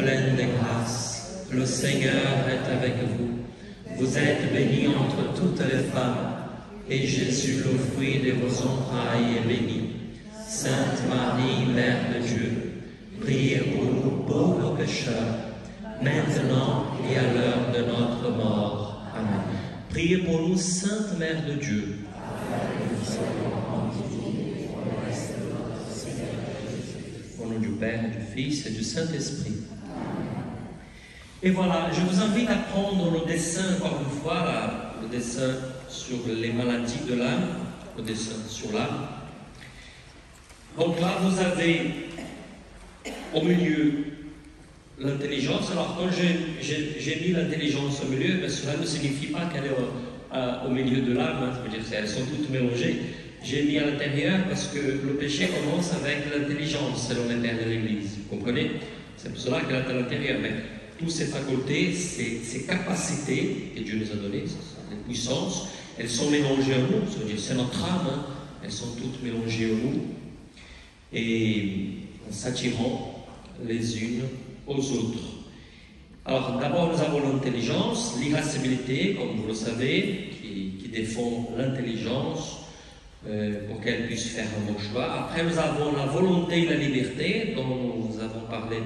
pleine de grâce, le Seigneur est avec vous. Vous êtes bénie entre toutes les femmes, et Jésus, le fruit de vos entrailles, est béni. Sainte Marie, Mère de Dieu, priez pour nous pauvres pécheurs, maintenant et à l'heure de notre mort. Amen. Priez pour nous, Sainte Mère de Dieu. Au nom du Père, du Fils et du Saint-Esprit. Et voilà, je vous invite à prendre le dessin, encore une fois, là, le dessin sur les maladies de l'âme, le dessin sur l'âme. Donc là, vous avez au milieu l'intelligence. Alors, quand j'ai mis l'intelligence au milieu, ben, cela ne signifie pas qu'elle est au milieu de l'âme, hein, c'est-à-dire qu'elles sont toutes mélangées. J'ai mis à l'intérieur parce que le péché commence avec l'intelligence, selon les pères de l'Église. Vous comprenez? C'est pour cela qu'elle est à l'intérieur. Mais toutes ces facultés, ces capacités que Dieu nous a données, les puissances, elles sont mélangées en nous. C'est-à-dire, c'est notre âme, hein, elles sont toutes mélangées en nous. Et en s'attirant les unes aux autres. Alors, d'abord, nous avons l'intelligence, l'irascibilité, comme vous le savez, qui défend l'intelligence pour qu'elle puisse faire un bon choix. Après, nous avons la volonté et la liberté, dont nous avons parlé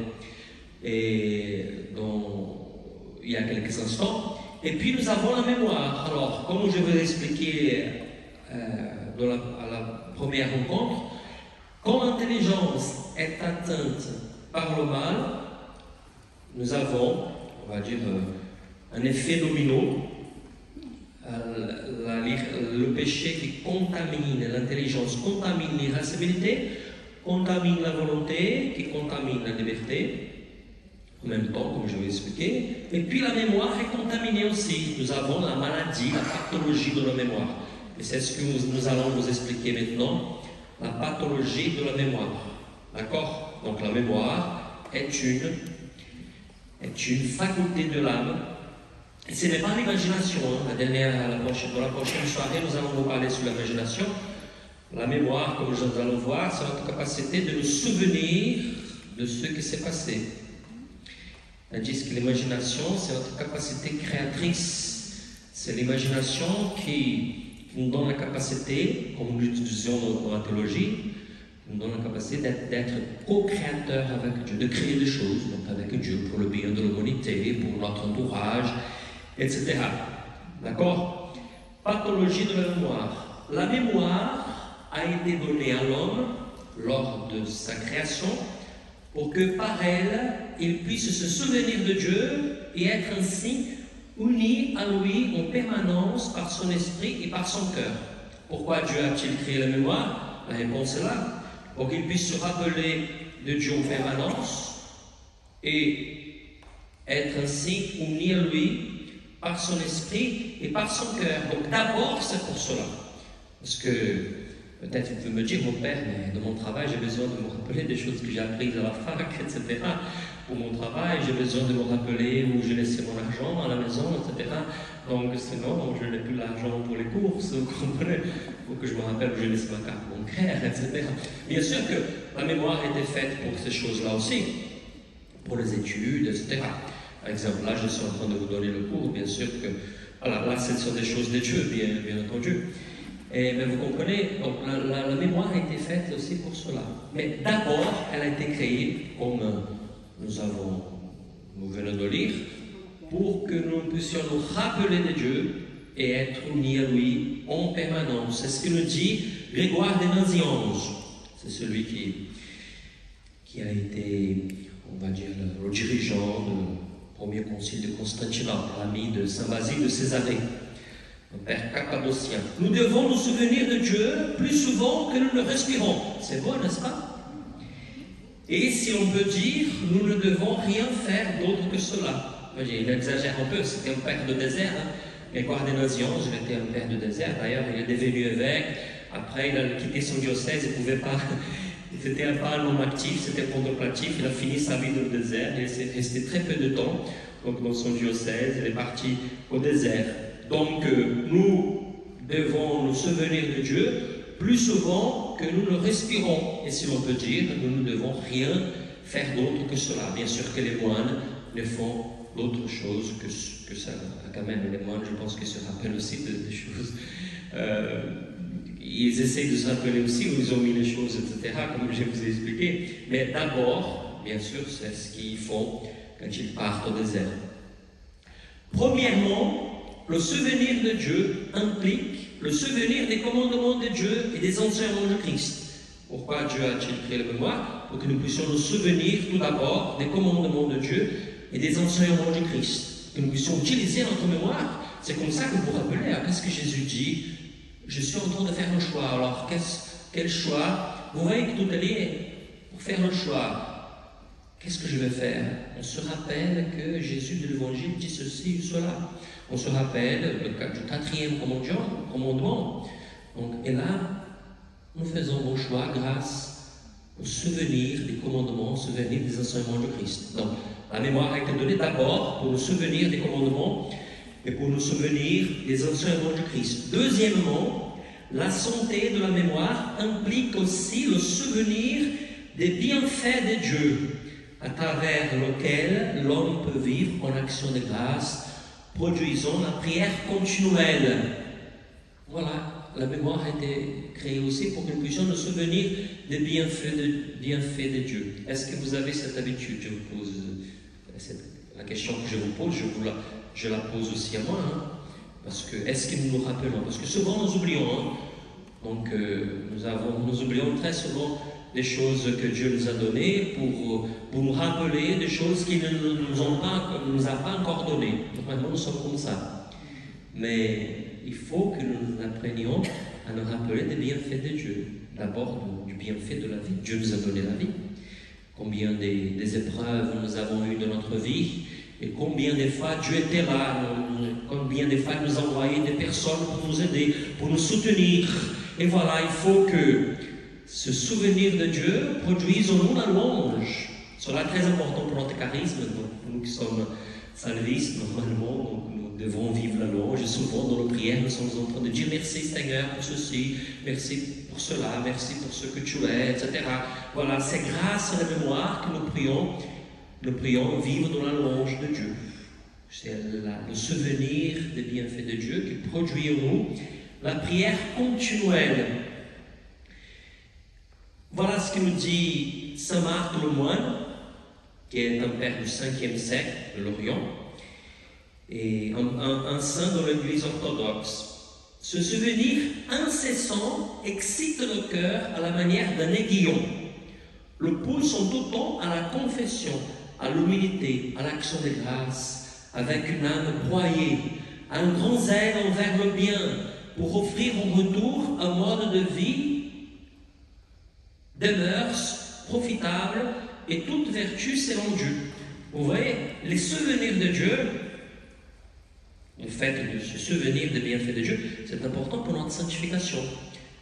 il y a quelques instants. Et puis, nous avons la mémoire. Alors, comme je vous ai expliqué à la première rencontre, quand l'intelligence est atteinte par le mal, nous avons, on va dire, un effet domino. Le péché qui contamine l'intelligence, contamine l'irascibilité, contamine la volonté, qui contamine la liberté, en même temps, comme je vais expliquer. Et puis la mémoire est contaminée aussi. Nous avons la maladie, la pathologie de la mémoire. Et c'est ce que nous allons vous expliquer maintenant, la pathologie de la mémoire. D'accord? Donc la mémoire est une faculté de l'âme. Et ce n'est pas l'imagination. Dans la prochaine soirée, nous allons vous parler sur l'imagination. La mémoire, comme nous allons voir, c'est notre capacité de nous souvenir de ce qui s'est passé. Tandis que l'imagination, c'est notre capacité créatrice. C'est l'imagination qui nous donne la capacité, comme nous l'utilisons dans la théologie, nous donne la capacité d'être co-créateur avec Dieu, de créer des choses donc avec Dieu pour le bien de l'humanité, pour notre entourage, etc. D'accord? Pathologie de la mémoire. La mémoire a été donnée à l'homme lors de sa création pour que par elle, il puisse se souvenir de Dieu et être ainsi uni à lui en permanence par son esprit et par son cœur. Pourquoi Dieu a-t-il créé la mémoire? La réponse est là. Pour qu'il puisse se rappeler de Dieu en permanence et être ainsi uni à lui par son esprit et par son cœur. Donc d'abord, c'est pour cela. Parce que peut-être vous pouvez me dire, mon père, mais de mon travail, j'ai besoin de me rappeler des choses que j'ai apprises à la fac, etc. Pour mon travail, j'ai besoin de me rappeler où j'ai laissé mon argent à la maison, etc. Donc sinon, je n'ai plus l'argent pour les courses, vous comprenez? Il faut que je me rappelle où j'ai laissé ma carte bancaire, etc. Bien sûr que la mémoire était faite pour ces choses-là aussi, pour les études, etc. Par exemple, là, je suis en train de vous donner le cours, bien sûr que, voilà, là, ce sont des choses de Dieu, bien entendu. Mais vous comprenez, donc la mémoire a été faite aussi pour cela. Mais d'abord, elle a été créée, comme nous venons de lire, pour que nous puissions nous rappeler de Dieu et être unis à lui en permanence. C'est ce que nous dit Grégoire des Nazianges. C'est celui qui a été, on va dire, le dirigeant du premier concile de Constantinople, l'ami de Saint Basile de Césarée, un père cappadocien. Nous devons nous souvenir de Dieu plus souvent que nous ne respirons. C'est beau, n'est-ce pas? Et si on peut dire, nous ne devons rien faire d'autre que cela. Il exagère un peu, c'était un père de désert. Grégoire des Nazianges, il était un père de désert. D'ailleurs, il est devenu évêque. Après, il a quitté son diocèse, il ne pouvait pas. C'était pas un homme actif, c'était contemplatif. Il a fini sa vie dans le désert. Il est resté très peu de temps donc, dans son diocèse. Il est parti au désert. Donc, nous devons nous souvenir de Dieu plus souvent que nous le respirons. Et si l'on peut dire, nous ne devons rien faire d'autre que cela. Bien sûr que les moines ne font d'autre chose que ça. Quand même, les moines, je pense qu'ils se rappellent aussi des choses. Ils essayent de se rappeler aussi où ils ont mis les choses, etc., comme je vous ai expliqué. Mais d'abord, bien sûr, c'est ce qu'ils font quand ils partent au désert. Premièrement, le souvenir de Dieu implique le souvenir des commandements de Dieu et des enseignements de Christ. Pourquoi Dieu a-t-il créé la mémoire? Pour que nous puissions nous souvenir tout d'abord des commandements de Dieu et des enseignements de Christ. Que nous puissions utiliser notre mémoire. C'est comme ça que vous vous rappelez, qu'est-ce que Jésus dit? Je suis en train de faire un choix. Alors, quel choix? Vous voyez que tout est lié. Pour faire le choix, qu'est-ce que je vais faire? On se rappelle que Jésus de l'Évangile dit ceci ou cela. On se rappelle du 4e commandement. Donc, et là, nous faisons vos choix grâce au souvenir des commandements, au souvenir des enseignements de Christ. Donc, la mémoire a été donnée d'abord pour nous souvenir des commandements et pour nous souvenir des enseignements de Christ. Deuxièmement, la santé de la mémoire implique aussi le souvenir des bienfaits de Dieu, à travers lequel l'homme peut vivre en action de grâce, produisant la prière continuelle. Voilà, la mémoire a été créée aussi pour que nous puissions nous souvenir des bienfaits de Dieu. Est-ce que vous avez cette habitude? Je vous pose la question que je vous pose, je la pose aussi à moi. Parce que, est-ce que nous nous rappelons? Parce que souvent nous oublions. Donc, nous oublions très souvent des choses que Dieu nous a données pour nous rappeler des choses qu'il ne nous a pas encore données. Normalement, nous sommes comme ça. Mais il faut que nous apprenions à nous rappeler des bienfaits de Dieu. D'abord, du bienfait de la vie. Dieu nous a donné la vie. Combien des épreuves nous avons eues dans notre vie et combien des fois Dieu était là, combien des fois il nous envoyait des personnes pour nous aider, pour nous soutenir. Et voilà, il faut que ce souvenir de Dieu produise en nous la louange. Cela est très important pour notre charisme. Donc, nous qui sommes salvistes, normalement, donc nous devons vivre la louange. Et souvent, dans nos prières, nous sommes en train de dire merci Seigneur pour ceci, merci pour cela, merci pour ce que tu es, etc. Voilà, c'est grâce à la mémoire que nous prions vivre dans la louange de Dieu. C'est le souvenir des bienfaits de Dieu qui produit en nous la prière continuelle. Voilà ce que nous dit saint Marc le moine, qui est un père du 5e siècle de l'Orient, et un saint de l'Église orthodoxe. Ce souvenir incessant excite le cœur à la manière d'un aiguillon, le pousse en tout temps à la confession, à l'humilité, à l'action de grâce, avec une âme broyée, à un grand zèle envers le bien, pour offrir en retour un mode de vie, des mœurs profitables et toute vertu selon Dieu. Vous voyez, les souvenirs de Dieu, le fait de se souvenir des bienfaits de Dieu, c'est important pour notre sanctification.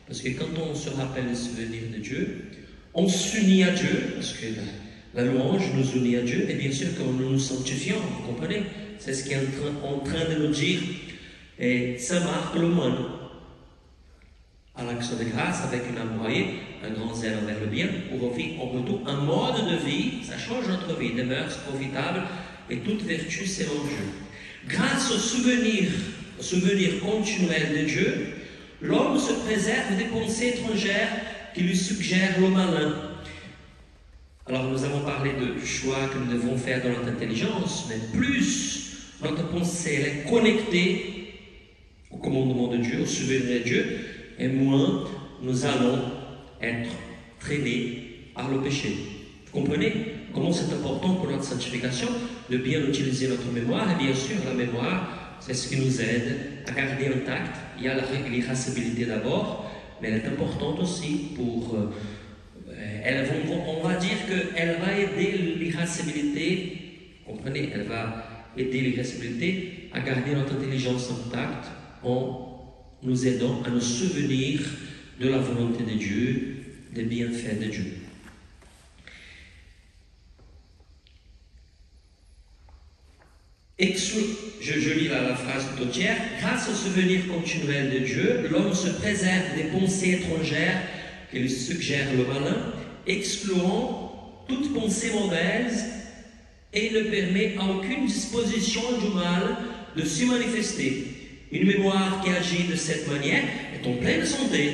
Parce que quand on se rappelle les souvenirs de Dieu, on s'unit à Dieu, parce que la louange nous unit à Dieu, et bien sûr quand nous nous sanctifions, vous comprenez? C'est ce qui est en train de nous dire saint Marc le moine. À l'action de grâce, avec une âme broyée, un grand zèle envers le bien, pour offrir en retour un mode de vie, ça change notre vie, des mœurs profitables et toute vertu selon Dieu. Grâce au souvenir continuel de Dieu, l'homme se préserve des pensées étrangères qui lui suggèrent le malin. Alors nous avons parlé du choix que nous devons faire dans notre intelligence, mais plus notre pensée est connectée au commandement de Dieu, au souvenir de Dieu, et moins nous allons être traînés par le péché. Vous comprenez comment c'est important pour notre sanctification de bien utiliser notre mémoire? Et bien sûr, la mémoire, c'est ce qui nous aide à garder intact. Il y a l'irascibilité d'abord, mais elle est importante aussi pour... on va dire qu'elle va aider l'irascibilité, comprenez, elle va aider l'irascibilité à garder notre intelligence intacte en nous aidant à nous souvenir de la volonté de Dieu, des bienfaits de Dieu. Je lis la phrase tout entière. Grâce au souvenir continuel de Dieu, l'homme se préserve des pensées étrangères qui lui suggèrent le malin, excluant toute pensée mauvaise et ne permet à aucune disposition du mal de se manifester. Une mémoire qui agit de cette manière est en pleine santé.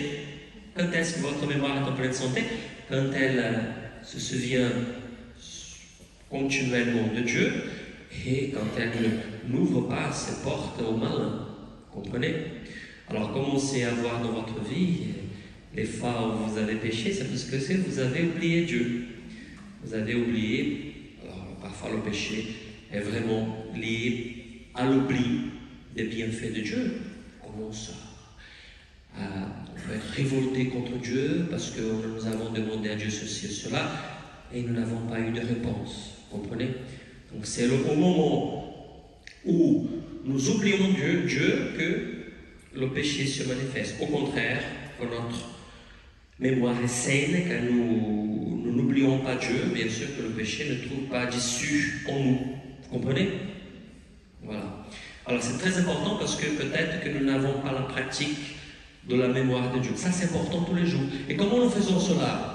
Quand est-ce que votre mémoire est en pleine santé? Quand elle se souvient continuellement de Dieu et quand elle n'ouvre pas ses portes au mal. Comprenez? Alors commencez à voir dans votre vie les fois où vous avez péché, c'est parce que vous avez oublié Dieu. Vous avez oublié, alors parfois le péché est vraiment lié à l'oubli des bienfaits de Dieu. On commence à être révolté contre Dieu parce que nous avons demandé à Dieu ceci et cela et nous n'avons pas eu de réponse. Vous comprenez? Donc c'est au moment où nous oublions Dieu que le péché se manifeste. Au contraire, quand notre mémoire est saine, quand nous n'oublions pas Dieu, bien sûr que le péché ne trouve pas d'issue en nous. Vous comprenez? Voilà. Alors c'est très important parce que peut-être que nous n'avons pas la pratique de la mémoire de Dieu. Ça c'est important tous les jours. Et comment nous faisons cela?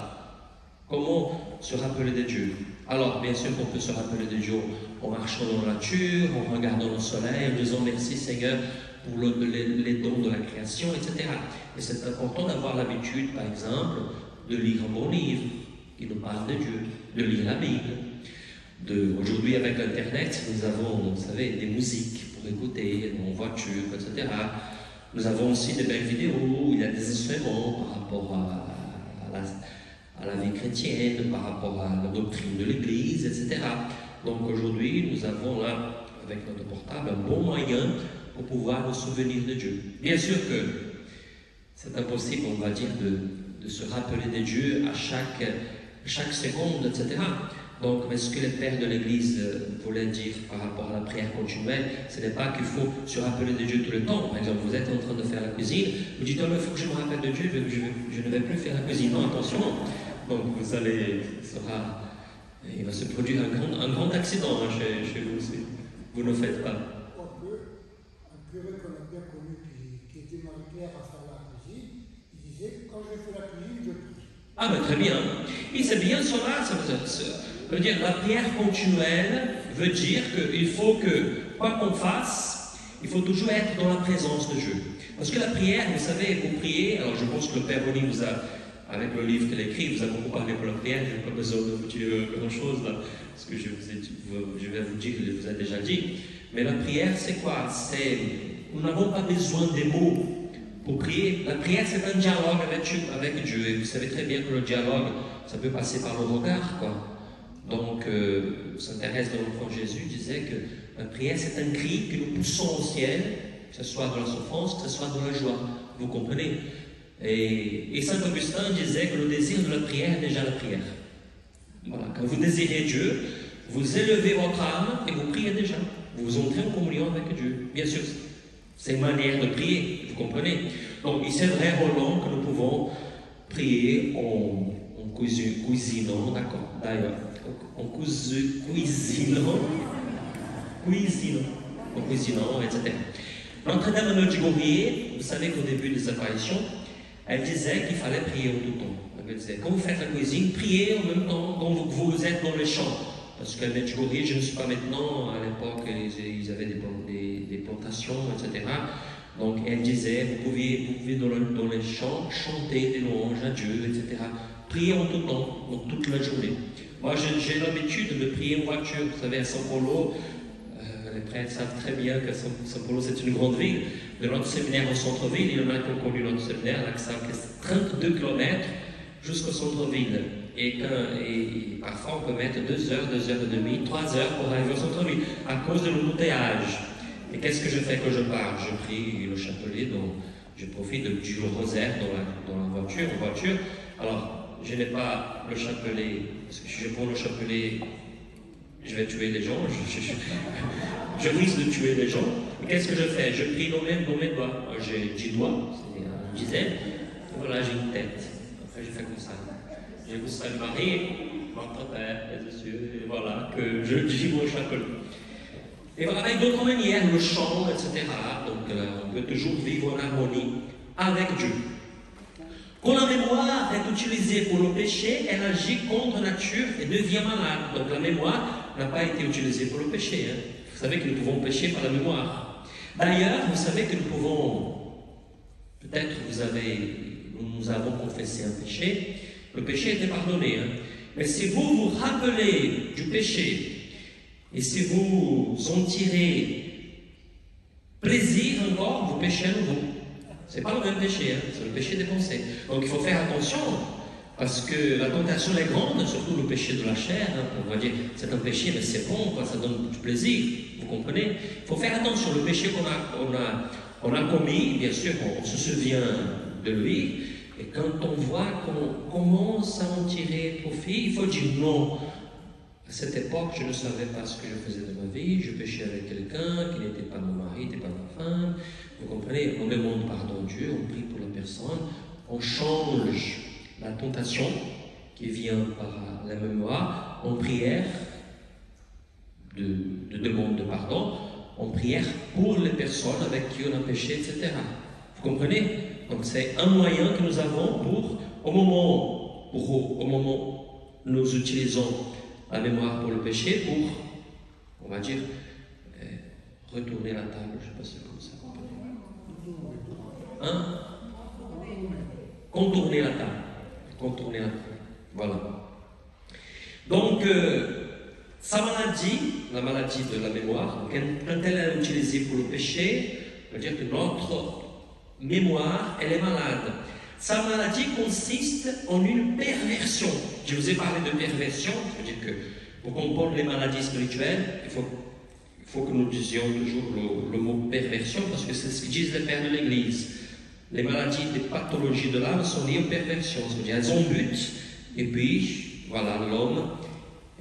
Comment se rappeler de Dieu? Alors bien sûr qu'on peut se rappeler de Dieu en marchant dans la nature, en regardant le soleil, en disant merci Seigneur pour les dons de la création, etc. Et c'est important d'avoir l'habitude, par exemple, de lire un bon livre qui nous parle de Dieu, de lire la Bible. Aujourd'hui, avec Internet, nous avons, vous savez, des musiques pour écouter en voiture, etc. Nous avons aussi des belles vidéos où il y a des instruments par rapport à la vie chrétienne, par rapport à la doctrine de l'Église, etc. Donc aujourd'hui, nous avons là, avec notre portable, un bon moyen pour pouvoir nous souvenir de Dieu. Bien sûr que c'est impossible, on va dire, de se rappeler de Dieu à chaque seconde, etc. Donc, mais ce que les pères de l'Église voulaient dire par rapport à la prière continuelle, ce n'est pas qu'il faut se rappeler de Dieu tout le temps. Par exemple, vous êtes en train de faire la cuisine, vous dites, oh, il faut que je me rappelle de Dieu, je ne vais plus faire la cuisine. Non, attention. Donc, vous allez, il va se produire un grand accident chez vous aussi. Vous ne faites pas. Un curé qu'on a bien connu qui était marié à faire la cuisine, il disait, quand je fais la cuisine, je prie. Ah, mais très bien. Et c'est bien cela, ça veut dire la prière continuelle veut dire qu'il faut que, quoi qu'on fasse, il faut toujours être dans la présence de Dieu. Parce que la prière, vous savez, vous priez, alors je pense que le Père Bonny vous a, avec le livre qu'il écrit, vous a beaucoup parlé pour la prière, je n'ai pas besoin de vous dire grand-chose là, parce que je vais vous dire, je vous ai déjà dit. Mais la prière, c'est quoi? Nous n'avons pas besoin des mots pour prier. La prière, c'est un dialogue avec Dieu. Et vous savez très bien que le dialogue, ça peut passer par le regard, quoi. Donc, Sainte Thérèse de l'Enfant Jésus disait que la prière, c'est un cri que nous poussons au ciel, que ce soit dans la souffrance, que ce soit dans la joie. Vous comprenez? Et Saint Augustin disait que le désir de la prière est déjà la prière. Voilà. Quand vous désirez Dieu, vous élevez votre âme et vous priez déjà. Vous entrez en communion avec Dieu. Bien sûr, c'est une manière de prier, vous comprenez? Donc, c'est vrai, Roland, que nous pouvons prier en cuisinant, d'accord, d'ailleurs, en cuisinant, etc. Notre-Dame de Medjugorje, vous savez qu'au début des apparitions, elle disait qu'il fallait prier en tout temps. Elle disait, quand vous faites la cuisine, priez en même temps quand vous êtes dans les champs. Parce qu'à Medjugorje, je ne sais pas maintenant, à l'époque, ils avaient des plantations, etc. Donc elle disait, vous pouvez dans les champs chanter des louanges à Dieu, etc. Prier en tout temps, donc toute la journée. Moi, j'ai l'habitude de prier en voiture. Vous savez, à São Paulo, les prêtres savent très bien que São Paulo, c'est une grande ville. De notre séminaire au centre-ville, il y en a qui ont connu notre séminaire, là, qui savent que c'est 32 km jusqu'au centre-ville. Et parfois, on peut mettre 2 heures, 2 heures et demie, 3 heures pour arriver au centre-ville, à cause de l'embouteillage. Et qu'est-ce que je fais quand je pars? Je prie le chapelet, donc je profite du rosaire dans la voiture, en voiture. Alors, je n'ai pas le chapelet, parce que si je prends le chapelet, je vais tuer les gens, je risque de tuer les gens. Et qu'est-ce que je fais? Je prie dans mes doigts. J'ai 10 doigts, c'est une dizaine, et voilà, j'ai une tête. Après, je fais comme ça. Je vous salue Marie, votre Père, et Jésus, et voilà, que je dis mon chapelet. Et voilà, avec d'autres manières, le chant, etc. Donc, on peut toujours vivre en harmonie avec Dieu. Quand la mémoire est utilisée pour le péché, elle agit contre nature et devient malade. Donc la mémoire n'a pas été utilisée pour le péché. Hein. Vous savez que nous pouvons pécher par la mémoire. D'ailleurs, vous savez que nous pouvons, peut-être nous avons confessé un péché, le péché était pardonné. Hein. Mais si vous vous rappelez du péché, et si vous en tirez plaisir encore, vous péchez à nouveau. Ce n'est pas le même péché, hein, c'est le péché des pensées. Donc il faut faire attention, parce que la tentation est grande, surtout le péché de la chair. Hein, on va dire, c'est un péché, mais c'est bon, quoi, ça donne du plaisir, vous comprenez. Il faut faire attention, le péché qu'on a commis, bien sûr, on se souvient de lui, et quand on voit qu'on commence à en tirer profit, il faut dire non. À cette époque, je ne savais pas ce que je faisais de ma vie, je péchais avec quelqu'un qui n'était pas mon mari, n'était pas ma femme. Vous comprenez, on demande pardon à Dieu, on prie pour la personne, on change la tentation qui vient par la mémoire en prière de demande de pardon, en prière pour les personnes avec qui on a péché, etc. Vous comprenez? Donc c'est un moyen que nous avons pour, au moment où nous utilisons la mémoire pour le péché, pour, on va dire, retourner la table, je ne sais pas si c'est comme ça. Hein? Contourner la table. Contourner la table. Voilà. Donc, sa maladie, la maladie de la mémoire, quand elle est utilisée pour le péché, ça veut dire que notre mémoire, elle est malade. Sa maladie consiste en une perversion. Je vous ai parlé de perversion, ça veut dire que pour comprendre les maladies spirituelles, il faut que nous disions toujours le mot perversion, parce que c'est ce que disent les pères de l'Église. Les maladies, les pathologies de l'âme sont liées aux perversions, c'est-à-dire elles ont but, et puis, voilà, l'homme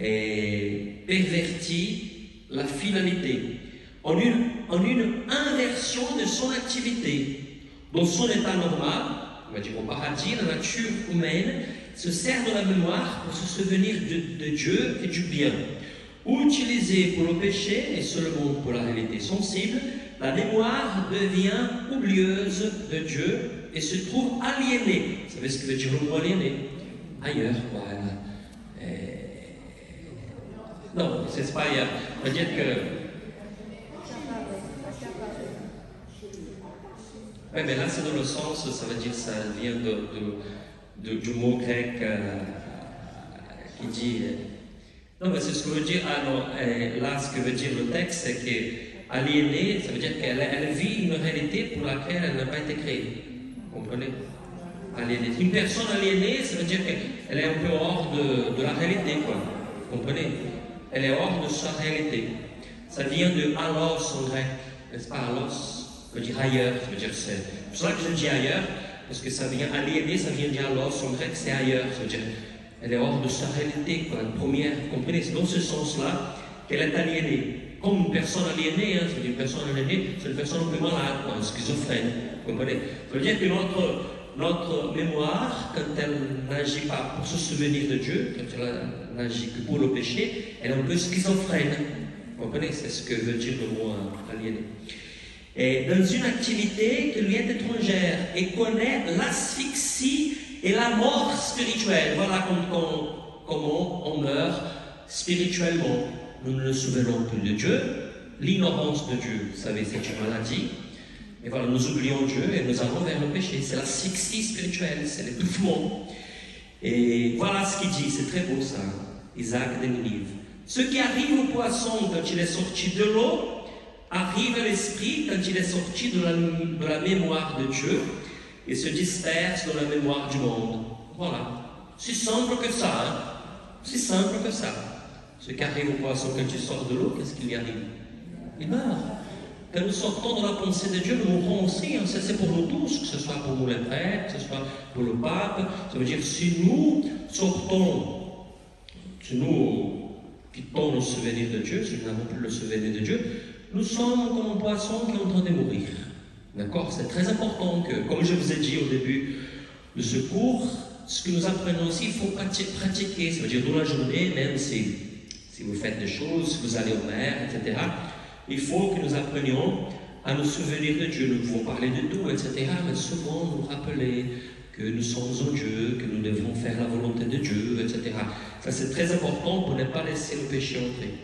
est perverti la finalité, en une inversion de son activité. Dans son état normal, on va dire au paradis, la nature humaine se sert de la mémoire pour se souvenir de Dieu et du bien. Ou utilisée pour le péché et seulement pour la réalité sensible, la mémoire devient oublieuse de Dieu et se trouve aliénée. Vous savez ce que veut dire le mot aliéné? Ailleurs, voilà. Non, c'est pas ailleurs. On va dire que... Oui, mais là c'est dans le sens, ça veut dire ça vient du mot grec qui dit... non, mais c'est ce que veut dire... Ah non, là ce que veut dire le texte, c'est qu'aliénée, ça veut dire qu'elle vit une réalité pour laquelle elle n'a pas été créée. Vous comprenez? Aliénée. Une personne aliénée, ça veut dire qu'elle est un peu hors de la réalité, quoi. Vous comprenez? Elle est hors de sa réalité. Ça vient de alos en grec, n'est-ce pas? Alos, ça veut dire ailleurs, ça veut dire c'est pour ça que je dis ailleurs, parce que ça vient aliéné, ça vient de alos en grec, c'est ailleurs, ça veut dire elle est hors de sa réalité, quoi. Une première, vous comprenez? C'est dans ce sens-là qu'elle est aliénée. Comme une personne aliénée, hein, c'est une personne aliénée, c'est une personne un peu malade, quoi, schizophrène, vous comprenez? Ça veut dire que notre mémoire, quand elle n'agit pas pour se souvenir de Dieu, quand elle n'agit que pour le péché, elle est un peu schizophrène. Vous comprenez? C'est ce que veut dire le mot aliéné. Et dans une activité qui lui est étrangère et connaît l'asphyxie et la mort spirituelle. Voilà comment on meurt spirituellement. Nous ne nous souvenons plus de Dieu. L'ignorance de Dieu, vous savez, c'est une maladie. Et voilà, nous oublions Dieu et nous allons vers le péché. C'est l'asphyxie spirituelle, c'est l'étouffement. Et voilà ce qu'il dit, c'est très beau ça, Isaac de Ninive. Ce qui arrive au poisson quand il est sorti de l'eau, arrive à l'esprit quand il est sorti de la mémoire de Dieu et se disperse dans la mémoire du monde. Voilà. Si simple que ça, hein? Si simple que ça. Ce qui arrive au poisson quand il sort de l'eau, qu'est-ce qui lui arrive? Il meurt. Quand nous sortons de la pensée de Dieu, nous mourrons aussi. Hein. C'est pour nous tous, que ce soit pour nous les prêtres, que ce soit pour le pape. Ça veut dire si nous sortons, si nous quittons le souvenir de Dieu, si nous n'avons plus le souvenir de Dieu, nous sommes comme un poisson qui est en train de mourir. D'accord? C'est très important que, comme je vous ai dit au début de ce cours, ce que nous apprenons aussi, il faut pratiquer. Ça veut dire dans la journée, même si vous faites des choses, si vous allez au mer, etc., il faut que nous apprenions à nous souvenir de Dieu. Nous pouvons parler de tout, etc., mais souvent nous rappeler que nous sommes en Dieu, que nous devons faire la volonté de Dieu, etc. Ça c'est très important pour ne pas laisser le péché entrer.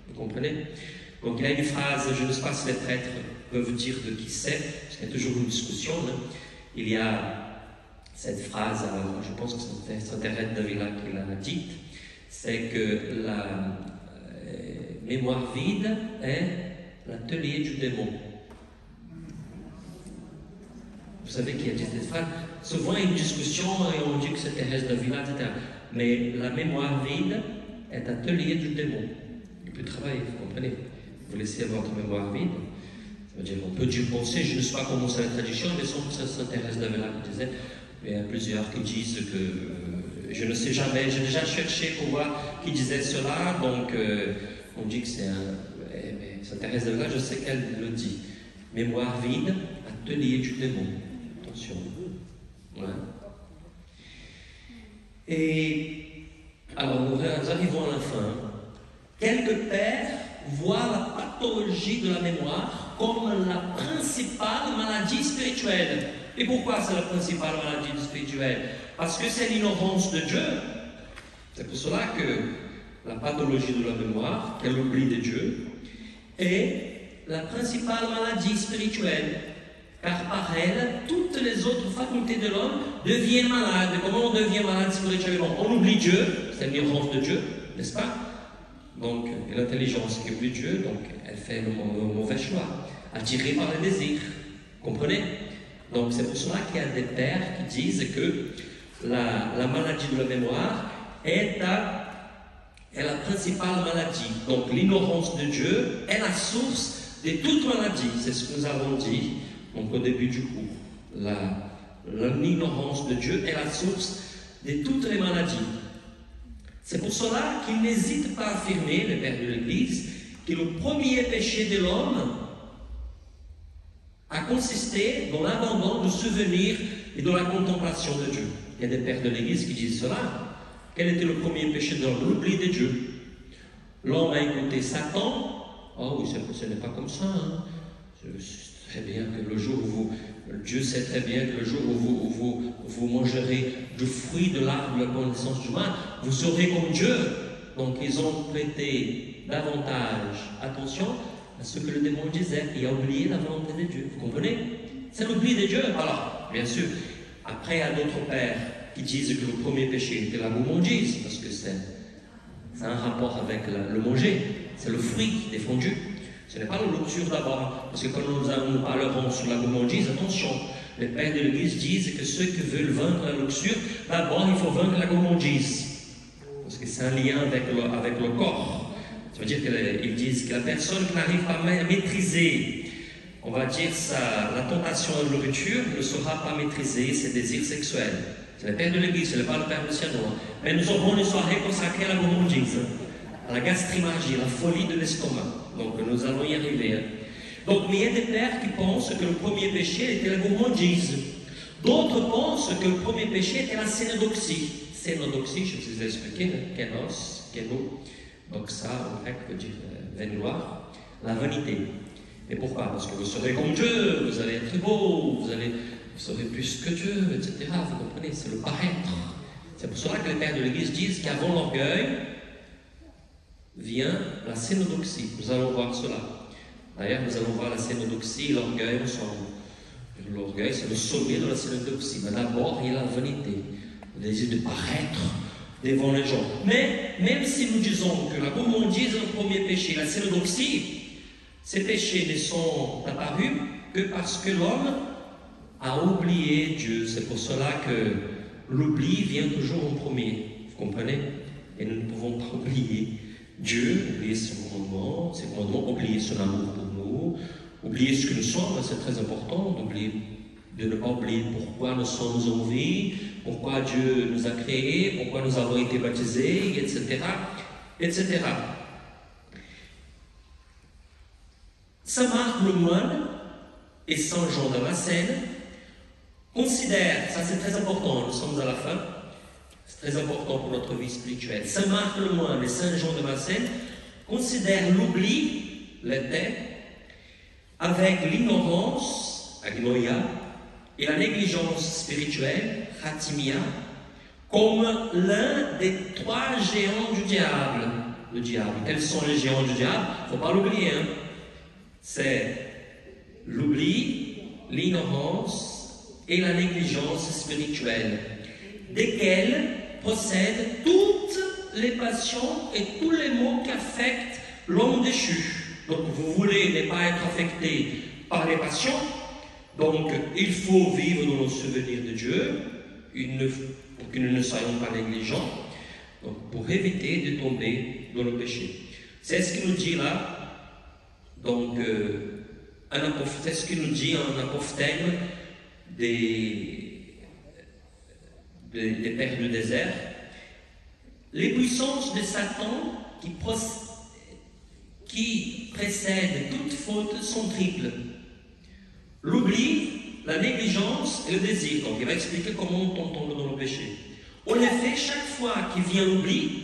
Vous comprenez? Donc il y a une phrase, je ne sais pas si les prêtres peuvent dire de qui c'est, parce qu'il y a toujours une discussion. Hein. Il y a cette phrase, alors, je pense que c'est Saint Thérèse d'Avila qui l'a dite, c'est que la mémoire vide est l'atelier du démon. Vous savez qui a dit cette phrase? Souvent il y a une discussion et on dit que c'est Thérèse d'Avila, etc. Mais la mémoire vide est atelier du démon. Il peut travailler, vous comprenez? Vous laissez votre mémoire vide. Ça veut dire, on peut dire penser, je ne sais pas comment c'est la tradition, mais c'est Saint Thérèse d'Avila qui disait, il y a plusieurs qui disent que je ne sais jamais, j'ai déjà cherché pour voir qui disait cela, donc on dit que c'est mais Saint Thérèse d'Avila, je sais qu'elle le dit. Mémoire vide, atelier du démon. Attention. Ouais. Et alors nous arrivons à la fin. Quelques pères voient la pathologie de la mémoire comme la principale maladie spirituelle. Et pourquoi c'est la principale maladie spirituelle? Parce que c'est l'ignorance de Dieu. C'est pour cela que la pathologie de la mémoire, qu'est l'oubli de Dieu, est la principale maladie spirituelle. Car par elle, toutes les autres facultés de l'homme deviennent malades. Comment on devient malade spirituellement? On oublie Dieu, c'est l'ignorance de Dieu, n'est-ce pas? Donc, et l'intelligence qui oublie Dieu, donc elle fait le mauvais choix, attirée par les désirs. Comprenez? Donc c'est pour cela qu'il y a des pères qui disent que la maladie de la mémoire est la principale maladie. Donc l'ignorance de Dieu est la source de toute maladie. C'est ce que nous avons dit donc, au début du cours. L'ignorance de Dieu est la source de toutes les maladies. C'est pour cela qu'il n'hésite pas à affirmer, les pères de l'Église, que le premier péché de l'homme a consisté dans l'abandon du souvenir et de la contemplation de Dieu. Il y a des pères de l'Église qui disent cela. Quel était le premier péché de l'homme? L'oubli de Dieu. L'homme a écouté Satan. Oh oui, ce n'est pas comme ça. Hein. Très bien que le jour où Dieu sait très bien que le jour où vous mangerez du fruit de l'arbre de la connaissance du mal, vous serez comme Dieu. Donc ils ont prêté davantage attention à ce que le démon disait et a oublié la volonté de Dieu. Vous comprenez? C'est l'oubli de Dieu. Alors, bien sûr, après il y a d'autres pères qui disent que le premier péché était la gourmandise, parce que c'est un rapport avec le manger, c'est le fruit défendu. Ce n'est pas la luxure d'abord, parce que quand nous parlerons sur la gourmandise, attention, les pères de l'Église disent que ceux qui veulent vaincre la luxure, d'abord il faut vaincre la gourmandise, parce que c'est un lien avec le corps. Ça veut dire qu'ils disent que la personne qui n'arrive pas à maîtriser, on va dire la tentation de la nourriture, ne saura pas maîtriser ses désirs sexuels. C'est le père de l'Église, ce n'est pas le père Luciano. Mais nous aurons une soirée consacrée à la gourmandise, à la gastrimagie, à la folie de l'estomac. Donc nous allons y arriver. Donc, mais il y a des pères qui pensent que le premier péché était la gourmandise. D'autres pensent que le premier péché était la scénodoxie. Scénodoxie, je vous ai expliqué, kénos, kéno, doxa, en grec veut dire vaingloire, la vanité. Et pourquoi? Parce que vous serez comme Dieu, vous allez être beau, vous serez plus que Dieu, etc. Vous comprenez? C'est le paraître. C'est pour cela que les pères de l'Église disent qu'avant l'orgueil vient la scénodoxie. Nous allons voir cela. D'ailleurs, nous allons voir la scénodoxie et l'orgueil ensemble. L'orgueil, c'est le sommet de la scénodoxie. Mais d'abord, il y a la vanité, le désir de paraître devant les gens. Mais même si nous disons que la gourmandise est le premier péché, la scénodoxie, ces péchés ne sont apparus que parce que l'homme a oublié Dieu. C'est pour cela que l'oubli vient toujours en premier. Vous comprenez? Et nous ne pouvons pas oublier Dieu, oublier ses commandements, oublier son amour pour nous, oublier ce que nous sommes, c'est très important, de ne pas oublier pourquoi nous sommes en vie, pourquoi Dieu nous a créés, pourquoi nous avons été baptisés, etc. etc. Saint Marc le moine et Saint Jean Damascène considèrent, ça c'est très important, nous sommes à la fin, c'est très important pour notre vie spirituelle. Saint Marc le moine et Saint Jean Damascène considèrent l'oubli, l'été, avec l'ignorance, agnoia, et la négligence spirituelle Khatimia, comme l'un des 3 géants du diable. Le diable. Quels sont les géants du diable? Il ne faut pas l'oublier. Hein? C'est l'oubli, l'ignorance et la négligence spirituelle, desquelles procèdent toutes les passions et tous les maux qui affectent l'homme déchu. Donc vous voulez ne pas être affecté par les passions, donc il faut vivre dans le souvenir de Dieu, pour que nous ne soyons pas négligents, donc pour éviter de tomber dans le péché. C'est ce qu'il nous dit là, donc c'est ce qu'il nous dit en apophthegme des pères du désert. Les puissances de Satan qui précèdent toute faute sont triples. L'oubli, la négligence et le désir. Donc il va expliquer comment on tombe dans le péché. En effet, chaque fois qu'il vient l'oubli,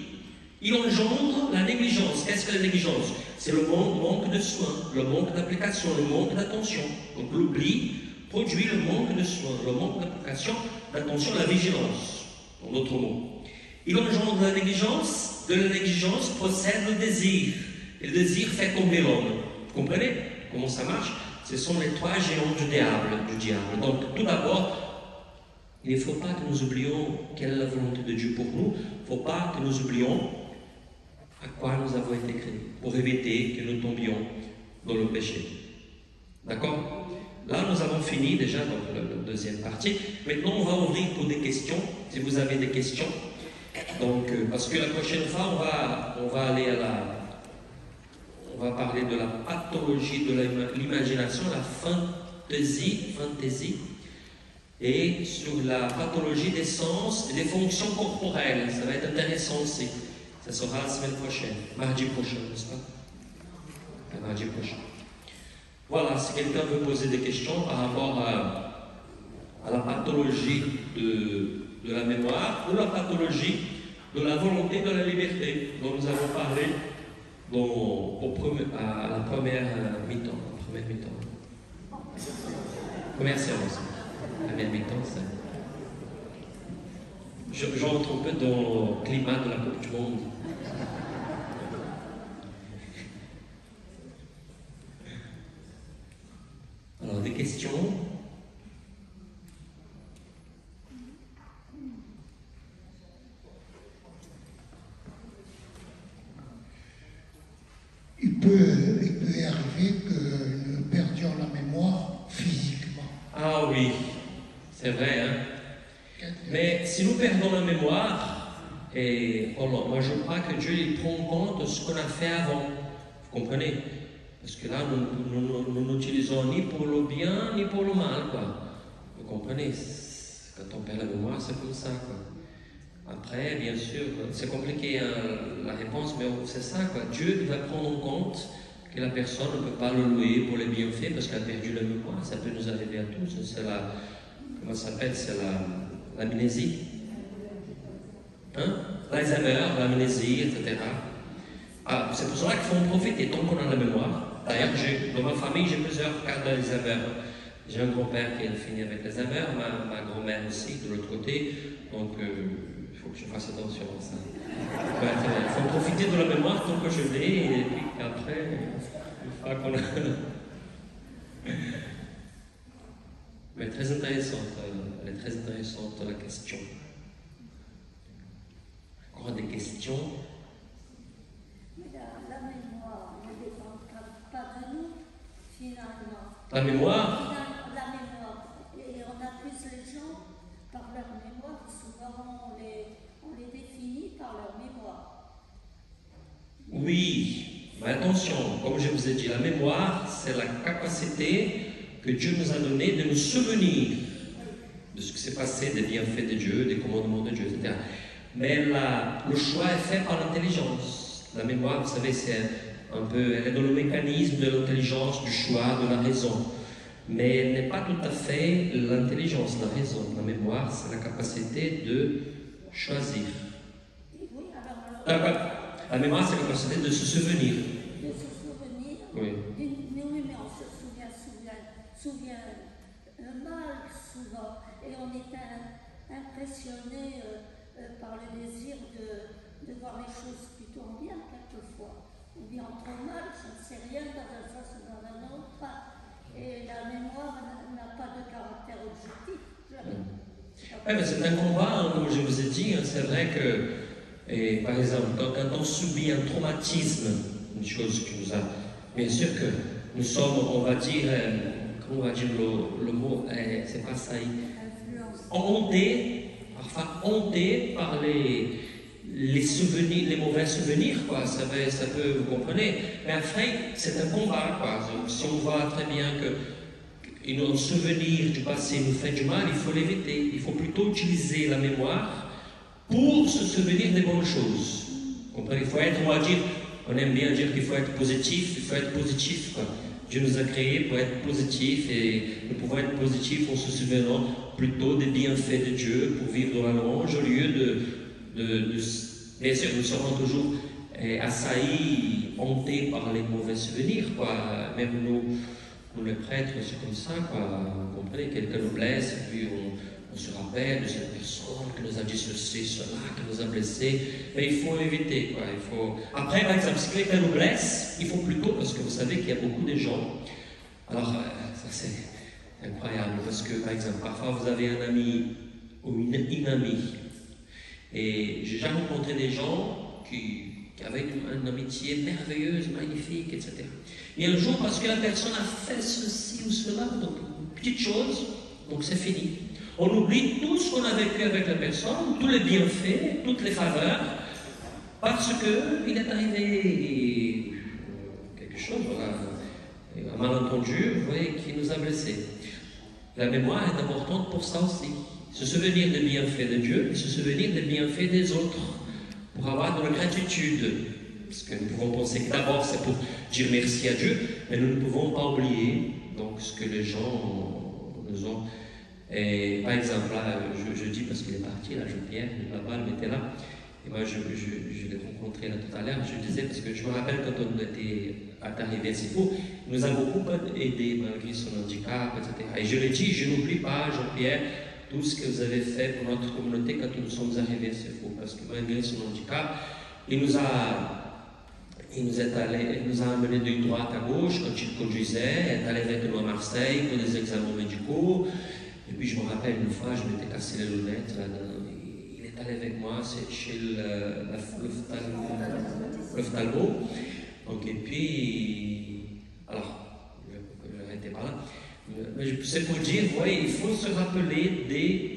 il engendre la négligence. Qu'est-ce que la négligence? C'est le manque de soins, le manque d'application, le manque d'attention. Donc l'oubli produit le manque de soins, le manque d'application, d'attention, la vigilance, en d'autres mots. Il engendre la négligence, de la négligence procède le désir. Et le désir fait tomber l'homme. Vous comprenez comment ça marche? Ce sont les 3 géants du diable. Donc tout d'abord, il ne faut pas que nous oublions quelle est la volonté de Dieu pour nous. Il ne faut pas que nous oublions à quoi nous avons été créés, pour éviter que nous tombions dans le péché. D'accord? Là, nous avons fini déjà dans la deuxième partie. Maintenant, on va ouvrir pour des questions, si vous avez des questions. Donc, parce que la prochaine fois, on va aller on va parler de la pathologie de l'imagination, la fantaisie, et sur la pathologie des sens et des fonctions corporelles. Ça va être intéressant aussi. Ça sera la semaine prochaine, mardi prochain, n'est-ce pas? Le mardi prochain. Voilà, si quelqu'un veut poser des questions par rapport à la pathologie de la mémoire ou la pathologie de la volonté de la liberté dont nous avons parlé à la première mi-temps. Première séance. La première mi-temps, c'est... J'entre un peu dans le climat de la Coupe du Monde. Alors, des questions? Il peut arriver que nous perdions la mémoire physiquement. Ah oui, c'est vrai, hein? Mais si nous perdons la mémoire, moi je crois que Dieu il prend compte de ce qu'on a fait avant. Vous comprenez? Parce que là, nous n'utilisons ni pour le bien, ni pour le mal, quoi. Vous comprenez? Quand on perd la mémoire, c'est comme ça, quoi. Après, bien sûr, c'est compliqué hein, la réponse, mais c'est ça, quoi. Dieu il va prendre en compte que la personne ne peut pas le louer pour les bienfaits parce qu'elle a perdu la mémoire. Ça peut nous arriver à tous. C'est comment ça s'appelle? C'est l'amnésie. Hein? L'Alzheimer, l'amnésie, etc. Ah, c'est pour cela qu'il faut en profiter tant qu'on a la mémoire. D'ailleurs, dans ma famille, j'ai plusieurs cas d'Alzheimer. J'ai un grand-père qui a fini avec l'Alzheimer, ma grand-mère aussi, de l'autre côté. Donc, il faut que je fasse attention à ça. Ouais, il faut profiter de la mémoire tant que je l'ai, et puis après, une fois qu'on a... Mais très intéressante, elle est très intéressante la question. Encore des questions? Mais la mémoire ne dépend pas de nous, finalement. La mémoire? La mémoire. Et on accuse les gens par leur mémoire, souvent on les définit par leur mémoire. Oui, mais attention, comme je vous ai dit, la mémoire, c'est la capacité que Dieu nous a donnée de nous souvenir de ce qui s'est passé, des bienfaits de Dieu, des commandements de Dieu, etc. Mais le choix est fait par l'intelligence. La mémoire, vous savez, elle est dans le mécanisme de l'intelligence, du choix, de la raison. Mais elle n'est pas tout à fait l'intelligence, la raison. La mémoire, c'est la capacité de choisir. Oui, alors, la mémoire, c'est la capacité de se souvenir. De se souvenir. Oui. Oui, mais on se souvient mal souvent. Et on est par le désir de voir les choses plutôt en bien, quelquefois, ou bien trop mal, je ne sais rien, dans un sens ou dans un autre. Et la mémoire n'a pas de caractère objectif, jamais. Ouais, mais c'est un combat, hein, comme je vous ai dit, hein, c'est vrai que, et, par exemple, quand on subit un traumatisme, une chose qui nous a, bien sûr que nous sommes, on va dire, comment on va dire le mot, c'est pas ça, hontés, parfois hontés par les souvenirs, les mauvais souvenirs, quoi. Ça peut, vous comprenez. Mais après, c'est un combat, quoi. Si on voit très bien que un souvenir du passé nous fait du mal, il faut l'éviter. Il faut plutôt utiliser la mémoire pour se souvenir des bonnes choses. Vous comprenez. Il faut être, on va dire, on aime bien dire qu'il faut être positif, il faut être positif, quoi. Dieu nous a créés pour être positifs et nous pouvons être positifs en se souvenant plutôt des bienfaits de Dieu pour vivre dans la louange au lieu de bien sûr, nous serons toujours assaillis, hantés par les mauvais souvenirs, quoi. Même nous les prêtres, c'est comme ça, quoi. Vous comprenez, quelqu'un nous blesse, et puis on se rappelle de cette personne qui nous a dit ceci, cela, qui nous a blessés. Mais il faut éviter, quoi. Après, par exemple, si quelqu'un nous blesse, il faut plutôt, parce que vous savez qu'il y a beaucoup de gens. Alors, ça c'est incroyable, parce que, par exemple, parfois vous avez un ami ou une amie. Et j'ai déjà rencontré des gens qui avaient une amitié merveilleuse, magnifique, etc. Et un jour, parce que la personne a fait ceci ou cela, donc une petite chose, donc c'est fini. On oublie tout ce qu'on a vécu avec la personne, tous les bienfaits, toutes les faveurs, parce qu'il est arrivé quelque chose, voilà, un malentendu, vous voyez, qui nous a blessés. La mémoire est importante pour ça aussi. Se souvenir des bienfaits de Dieu et se souvenir des bienfaits des autres, pour avoir de la gratitude. Parce que nous pouvons penser que d'abord c'est pour dire merci à Dieu, mais nous ne pouvons pas oublier donc, ce que les gens nous ont. Et, par exemple, là, je dis parce qu'il est parti, là, Jean-Pierre, là-bas, il était là, et moi je l'ai rencontré là tout à l'heure, je disais, parce que je me rappelle quand on était arrivé à Sifo, il nous a beaucoup aidé malgré son handicap, etc. Et je l'ai dit, je n'oublie pas, Jean-Pierre, tout ce que vous avez fait pour notre communauté quand nous sommes arrivés à Sifo, parce que malgré son handicap, il nous a amené de droite à gauche quand il conduisait, est allé avec nous à Marseille pour des examens médicaux. Et puis je me rappelle une fois, je m'étais cassé les lunettes, là, il est allé avec moi, c'est chez l'ophtalmo. Donc, et puis, alors, je n'arrêtais pas là. Mais c'est pour dire, vous voyez, il faut se rappeler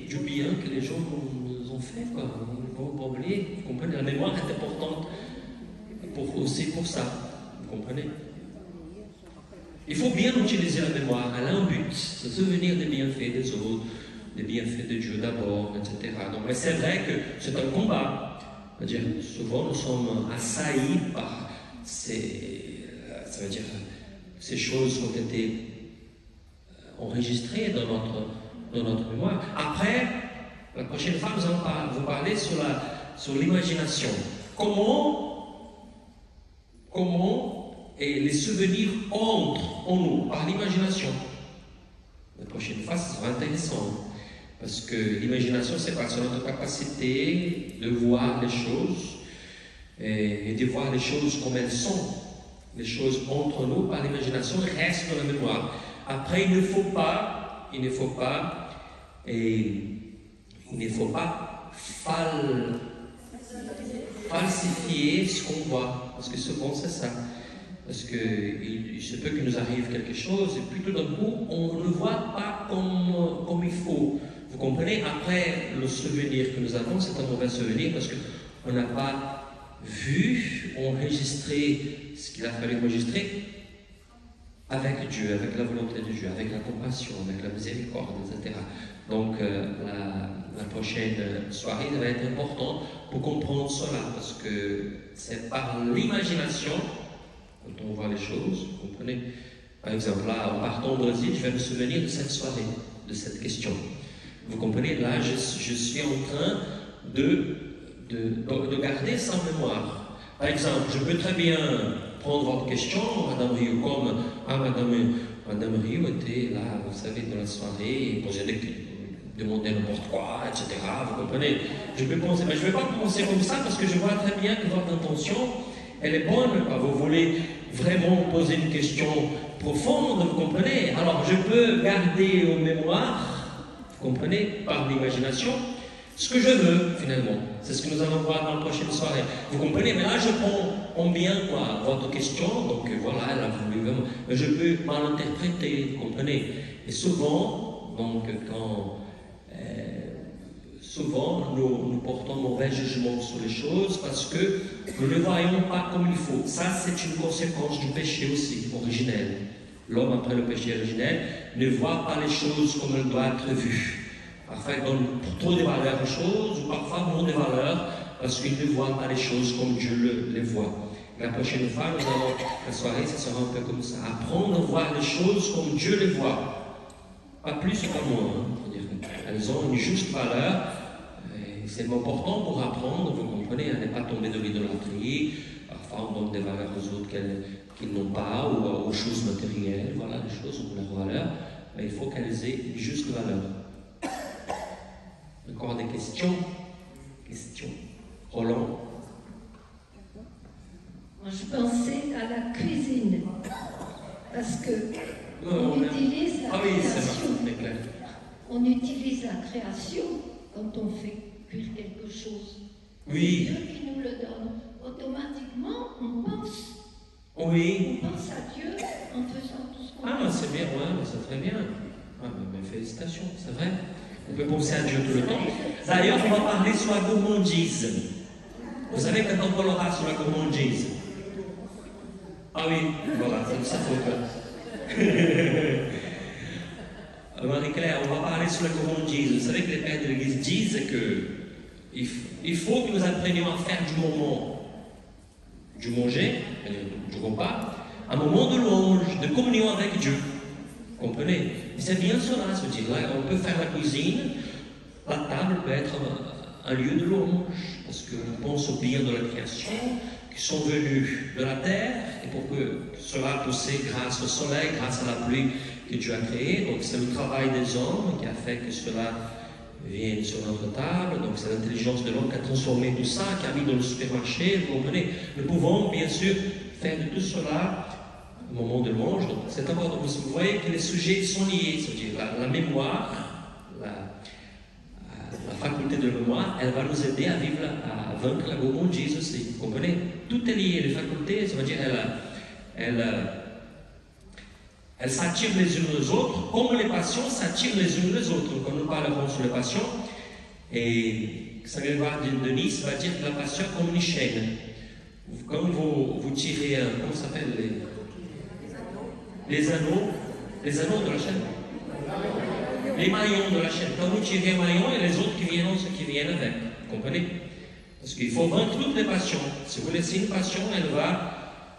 du bien que les gens nous ont fait, quoi. Il ne faut pas oublier, vous comprenez, la mémoire est importante aussi pour ça, vous comprenez. Il faut bien utiliser la mémoire, elle a un but, se souvenir des bienfaits des autres, des bienfaits de Dieu d'abord, etc. Donc, mais c'est vrai que c'est un combat. C'est-à-dire, souvent nous sommes assaillis par ces choses qui ont été enregistrées dans notre mémoire. Après, la prochaine fois, nous allons vous parler sur l'imagination. Comment et les souvenirs entrent en nous par l'imagination. La prochaine fois, ce sera intéressant. Parce que l'imagination, c'est quoi? C'est notre capacité de voir les choses et de voir les choses comme elles sont. Les choses entre nous par l'imagination restent dans la mémoire. Après, il ne faut pas falsifier ce qu'on voit. Parce que souvent, c'est ça. Parce qu'il se peut qu'il nous arrive quelque chose et puis tout d'un coup, on ne voit pas comme il faut. Vous comprenez? Après, le souvenir que nous avons, c'est un mauvais souvenir parce qu'on n'a pas vu, enregistré ce qu'il a fallu enregistrer avec Dieu, avec la volonté de Dieu, avec la compassion, avec la miséricorde, etc. Donc, la prochaine soirée va être importante pour comprendre cela parce que c'est par l'imagination quand on voit les choses, vous comprenez. Par exemple, là, en partant au Brésil, je vais me souvenir de cette soirée, de cette question. Vous comprenez, là, je suis en train de garder ça en mémoire. Par exemple, je peux très bien prendre votre question, Madame Rio, comme Madame Rio était là, vous savez, dans la soirée, et poser demander n'importe quoi, etc. Vous comprenez? Je peux penser, mais je ne vais pas penser comme ça parce que je vois très bien que votre intention, elle est bonne. Vous voulez vraiment poser une question profonde, vous comprenez? Alors je peux garder en mémoire, vous comprenez, par l'imagination, ce que je veux finalement. C'est ce que nous allons voir dans la prochaine soirée. Vous comprenez? Mais là je prends en bien quoi, votre question, donc voilà, elle a voulu vraiment. Je peux mal interpréter, vous comprenez? Et souvent, donc souvent nous portons mauvais jugement sur les choses parce que nous ne voyons pas comme il faut. Ça, c'est une conséquence du péché aussi, originel. L'homme, après le péché originel, ne voit pas les choses comme elles doivent être vues. Parfois, il donne trop de valeur aux choses, ou parfois moins de valeur, parce qu'il ne voit pas les choses comme Dieu les voit. La prochaine fois, nous allons, la soirée, ça sera un peu comme ça. Apprendre à voir les choses comme Dieu les voit. Pas plus, pas moins. Hein. Elles ont une juste valeur. C'est important pour apprendre, vous comprenez, à ne pas tomber de l'idolâtrie. Parfois, on donne des valeurs aux autres qu'ils n'ont pas, ou aux choses matérielles. Voilà, les choses ont leur valeur. Mais il faut qu'elles aient une juste valeur. Encore des questions? Roland? Moi, je pensais à la cuisine. Parce que on utilise la création. On utilise la création quand on fait cuire quelque chose. Oui. C'est Dieu qui nous le donne. Automatiquement, on pense. Oui. On pense à Dieu en faisant tout ce qu'on fait. Ah, c'est bien, ouais, c'est très bien. Ah, mais félicitations, c'est vrai. On peut penser à Dieu tout le temps. D'ailleurs, on va parler sur la gourmandise. Vous savez quand on parlera sur la gourmandise? Ah oui, voilà, c'est ça faut que... Marie-Claire, on va parler sur la gourmandise. Vous savez que les pères de l'Église disent qu'il faut que nous apprenions à faire du moment, du manger, du repas, un moment de louange, de communion avec Dieu. Vous comprenez? C'est bien cela, se dire là, on peut faire la cuisine, la table peut être un lieu de louange, parce qu'on pense au bien de la création, qui sont venus de la terre, et pour que cela poussait grâce au soleil, grâce à la pluie que Dieu a créée. Donc c'est le travail des hommes qui a fait que cela vienne sur notre table. Donc c'est l'intelligence de l'homme qui a transformé tout ça, qui a mis dans le supermarché. Vous comprenez? Nous pouvons bien sûr faire de tout cela un moment de louange. Donc c'est important. Vous voyez que les sujets sont liés, c'est-à-dire la mémoire, la faculté de mémoire, elle va nous aider à vivre, à vaincre la gourmandise aussi. Vous comprenez? Tout est lié. Les facultés, ça veut dire elles s'attirent les unes les autres, comme les passions s'attirent les unes les autres. Quand nous parlerons sur les passions, et Saint-Grégoire de Nice va dire que la passion est comme une chaîne. Quand vous tirez, comment ça s'appelle, les anneaux de la chaîne, les maillons de la chaîne. Quand vous tirez un maillon, et les autres qui viennent avec. Vous comprenez? Parce qu'il faut vaincre toutes les passions. Si vous laissez une passion, elle va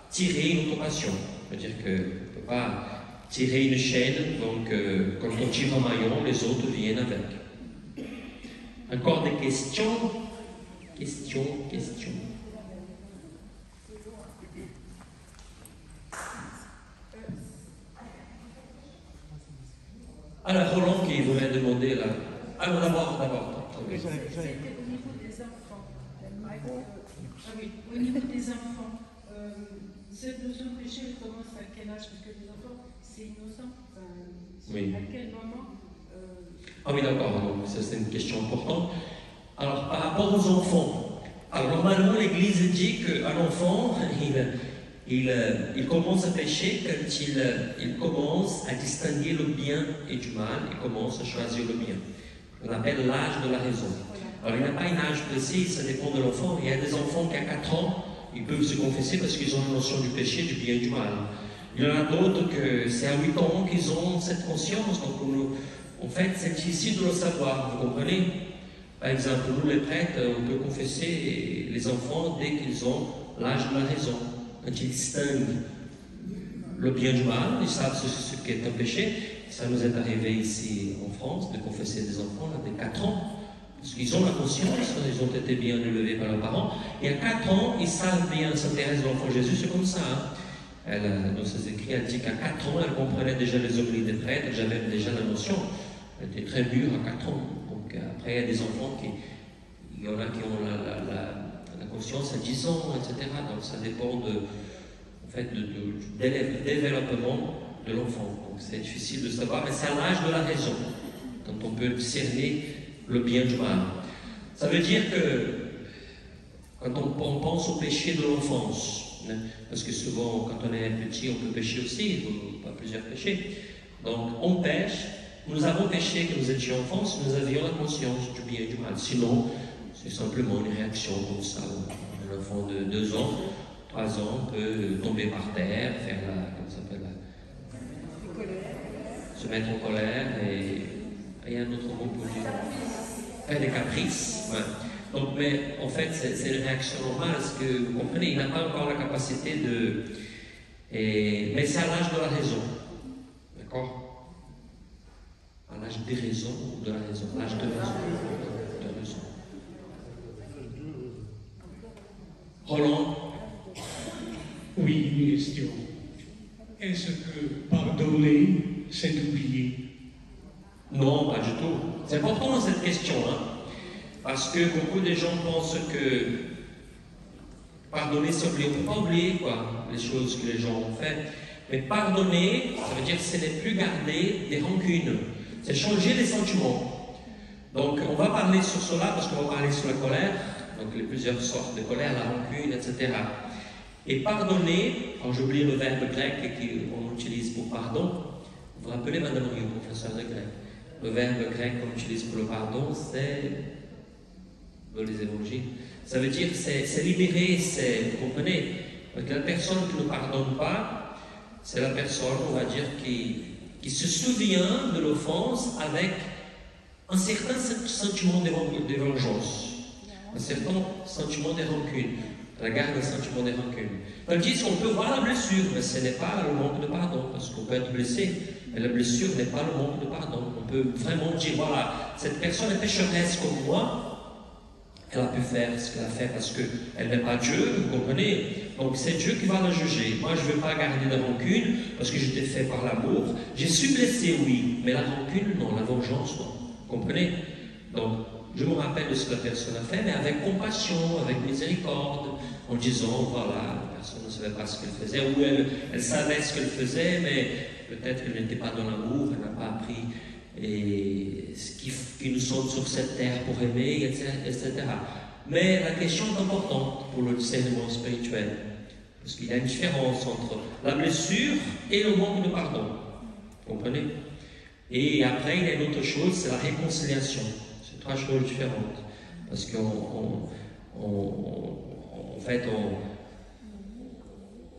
tirer une autre passion. C'est-à-dire qu'on ne peut pas tirer une chaîne, donc quand on tire un maillon, les autres viennent avec. Encore des questions? Questions? Alors, Roland qui voulait demander là. Alors, d'abord. C'était au niveau des enfants. Au niveau des enfants. Cette notion de péché, elle commence à quel âge? Parce que les enfants, c'est innocent. Oui. À quel moment Ah oui, d'accord, donc ça c'est une question importante. Alors, par rapport aux enfants, alors normalement l'Église dit qu'un enfant, il commence à pécher quand il commence à distinguer le bien et du mal, il commence à choisir le bien. On appelle l'âge de la raison. Alors il n'y a pas un âge précis, ça dépend de l'enfant. Il y a des enfants qui à 4 ans, ils peuvent se confesser parce qu'ils ont une notion du péché, du bien et du mal. Il y en a d'autres que c'est à 8 ans qu'ils ont cette conscience. Donc en fait, c'est difficile de le savoir, vous comprenez? Par exemple, nous les prêtres, on peut confesser les enfants dès qu'ils ont l'âge de la raison. Quand ils distinguent le bien du mal, ils savent ce qu'est un péché. Ça nous est arrivé ici en France de confesser des enfants là, dès 4 ans. Parce qu'ils ont la conscience, ils ont été bien élevés par leurs parents. Et à 4 ans, ils savent bien, Sainte Thérèse de l'Enfant Jésus, c'est comme ça. Dans ses écrits, elle dit qu'à 4 ans, elle comprenait déjà les homélies des prêtres, j'avais déjà la notion. Elle était très mûre à 4 ans. Donc après, il y a des enfants il y en a qui ont la conscience à 10 ans, etc. Donc ça dépend du développement de l'enfant. Donc c'est difficile de savoir, mais c'est à l'âge de la raison, quand on peut cerner le bien du mal. Ça veut dire que quand on pense au péché de l'enfance, parce que souvent quand on est petit on peut pécher aussi, ou pas plusieurs péchés, donc on pêche, nous avons péché quand nous étions enfants, si nous avions la conscience du bien et du mal. Sinon, c'est simplement une réaction comme ça. Un enfant de 2 ans, 3 ans peut tomber par terre, faire se mettre en colère, et il y a un autre mot pour dire, faire des caprices. Ouais. Donc, mais en fait, c'est une réaction normale, parce que vous comprenez, il n'a pas encore la capacité de. Mais c'est à l'âge de la raison. D'accord? À l'âge des raisons ou de la raison? L'âge de raison. Roland? Oui, une question. Est-ce que pardonner, c'est oublier? Non, pas du tout. C'est important cette question, hein, parce que beaucoup de gens pensent que pardonner, c'est oublier. On ne peut pas oublier les choses que les gens ont faites. Mais pardonner, ça veut dire que ce n'est plus garder des rancunes. C'est changer les sentiments. Donc, on va parler sur cela, parce qu'on va parler sur la colère, donc les plusieurs sortes de colère, la rancune, etc. Et pardonner, quand j'oublie le verbe grec qu'on utilise pour pardon, vous vous rappelez, Madame Rio, professeur de grec, le verbe grec qu'on utilise pour le pardon, c'est dans les évangiles. Ça veut dire, c'est libérer, vous comprenez? Parce que la personne qui ne pardonne pas, c'est la personne, on va dire, qui se souvient de l'offense avec un certain sentiment de vengeance, un certain sentiment de rancune. Elle garde un sentiment de rancune. Tandis qu'on peut voir la blessure, mais ce n'est pas le manque de pardon, parce qu'on peut être blessé, mais la blessure n'est pas le manque de pardon. On peut vraiment dire, voilà, cette personne est pécheresse comme moi, elle a pu faire ce qu'elle a fait parce qu'elle n'est pas Dieu, vous comprenez? Donc c'est Dieu qui va la juger. Moi, je ne veux pas garder de rancune, parce que je t'ai fait par l'amour. Je suis blessé, oui, mais la rancune, non, la vengeance, non. Vous comprenez? Donc, je me rappelle de ce que la personne a fait, mais avec compassion, avec miséricorde, en disant, voilà, la personne ne savait pas ce qu'elle faisait, ou elle savait ce qu'elle faisait, mais peut-être qu'elle n'était pas dans l'amour, elle n'a pas appris ce qui nous sommes sur cette terre pour aimer, etc. Mais la question est importante pour le discernement spirituel, parce qu'il y a une différence entre la blessure et le manque de pardon. Vous comprenez? Et après, il y a une autre chose, c'est la réconciliation. 3 choses différentes. Parce qu'en fait,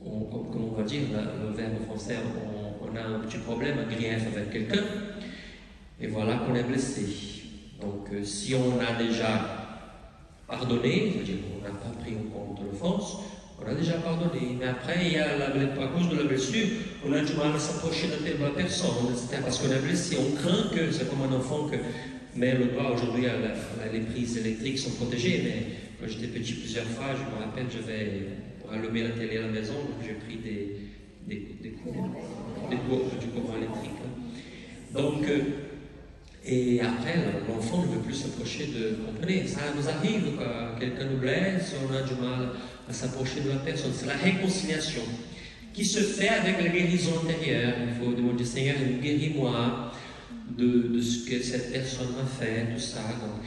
comment on va dire, le verbe français, on a un petit problème, un grief avec quelqu'un, et voilà qu'on est blessé. Donc, si on a déjà pardonné, c'est-à-dire qu'on n'a pas pris en compte l'offense, on a déjà pardonné. Mais après, il y a à cause de la blessure, on a du mal à s'approcher de la personne, etc. Parce qu'on est blessé, on craint que, c'est comme un enfant que. Mais le doigt, aujourd'hui, les prises électriques sont protégées, mais quand j'étais petit, plusieurs fois, je me rappelle, pour allumer la télé à la maison, donc j'ai pris des courants du courant électrique. Donc, et après, l'enfant ne veut plus s'approcher de. Vous comprenez, ça nous arrive, quand quelqu'un nous blesse, on a du mal à s'approcher de la personne. C'est la réconciliation qui se fait avec la guérison intérieure. Il faut demander, Seigneur, guéris-moi de ce que cette personne m'a fait, tout ça. Donc,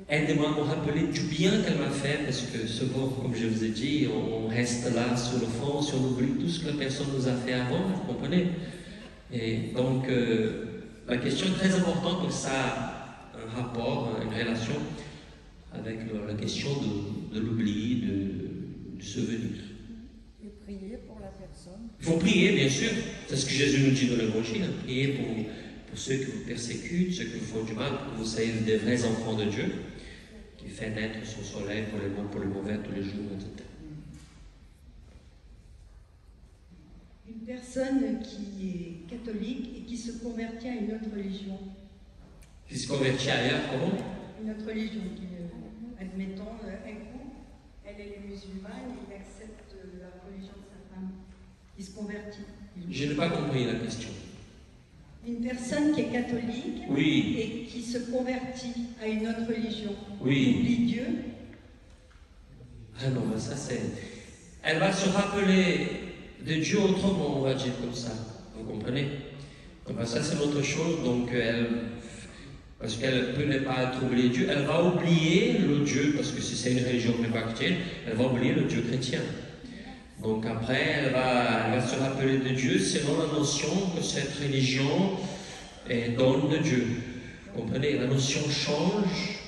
aidez-moi à me rappeler du bien qu'elle m'a fait, parce que souvent, comme je vous ai dit, on reste là sur le fond, si on oublie tout ce que la personne nous a fait avant, vous comprenez? Et donc, la question est très importante, donc ça a un rapport, une relation avec la question de l'oubli, du souvenir. Et prier pour la personne. Il faut prier, bien sûr. C'est ce que Jésus nous dit dans l'Évangile, hein. Prier pour ceux qui vous persécutent, ceux qui vous font du mal, pour que vous soyez des vrais enfants de Dieu, qui fait naître son soleil pour les bons, pour les mauvais, tous les jours, etc. Une personne qui est catholique et qui se convertit à une autre religion. Qui se convertit ailleurs, comment? Une autre religion, admettons, un coup, elle est musulmane et il accepte la religion de sa femme, qui se convertit. Je n'ai pas compris la question. Une personne qui est catholique et qui se convertit à une autre religion, oublie Dieu. Ah non, mais ça c'est... Elle va se rappeler de Dieu autrement, on va dire comme ça. Vous comprenez? Ben, ça c'est autre chose, donc parce qu'elle peut ne pas troubler Dieu, elle va oublier le Dieu, parce que si c'est une religion chrétienne, elle va oublier le Dieu chrétien. Donc après, elle va se rappeler de Dieu selon la notion que cette religion donne de Dieu. Vous comprenez? La notion change.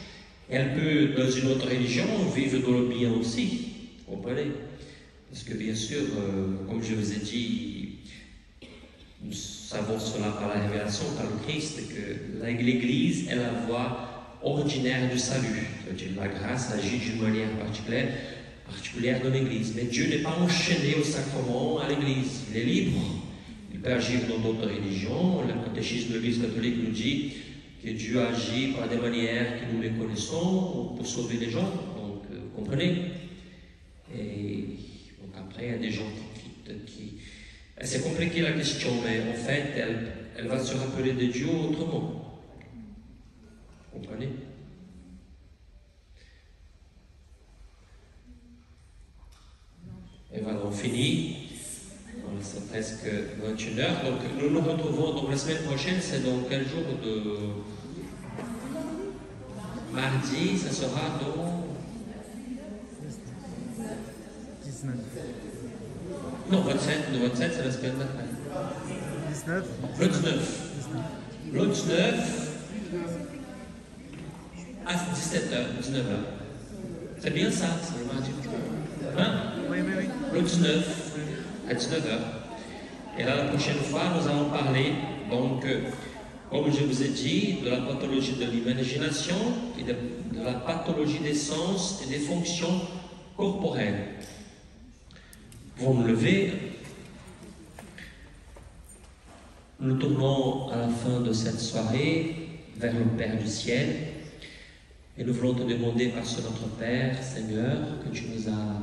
Elle peut, dans une autre religion, vivre dans le bien aussi. Vous comprenez? Parce que bien sûr, comme je vous ai dit, nous savons cela par la révélation, par le Christ, que l'Église est la voie ordinaire du salut. C'est-à-dire la grâce agit d'une manière particulière dans l'Église. Mais Dieu n'est pas enchaîné au sacrement à l'Église. Il est libre. Il peut agir dans d'autres religions. Le catéchisme de l'Église catholique nous dit que Dieu agit par des manières que nous les connaissons pour sauver les gens. Donc, vous comprenez? Et donc après, il y a des gens qui c'est compliqué la question, mais en fait, elle va se rappeler de Dieu autrement. Vous comprenez? Et voilà, on finit. Voilà, c'est presque 21h. Donc, nous nous retrouvons donc la semaine prochaine. C'est donc quel jour de mardi? Ça sera donc 19. Non, 27, c'est la semaine d'après. 19. Le 19 à 17h, 19h. C'est bien ça, c'est le mardi. Hein? Oui. Le 19 à 19h. Et là, la prochaine fois, nous allons parler, donc, comme je vous ai dit, de la pathologie de l'imagination et de la pathologie des sens et des fonctions corporelles. Vous me levez. Nous tournons à la fin de cette soirée vers le Père du ciel et nous voulons te demander par ce notre Père, Seigneur, que tu nous as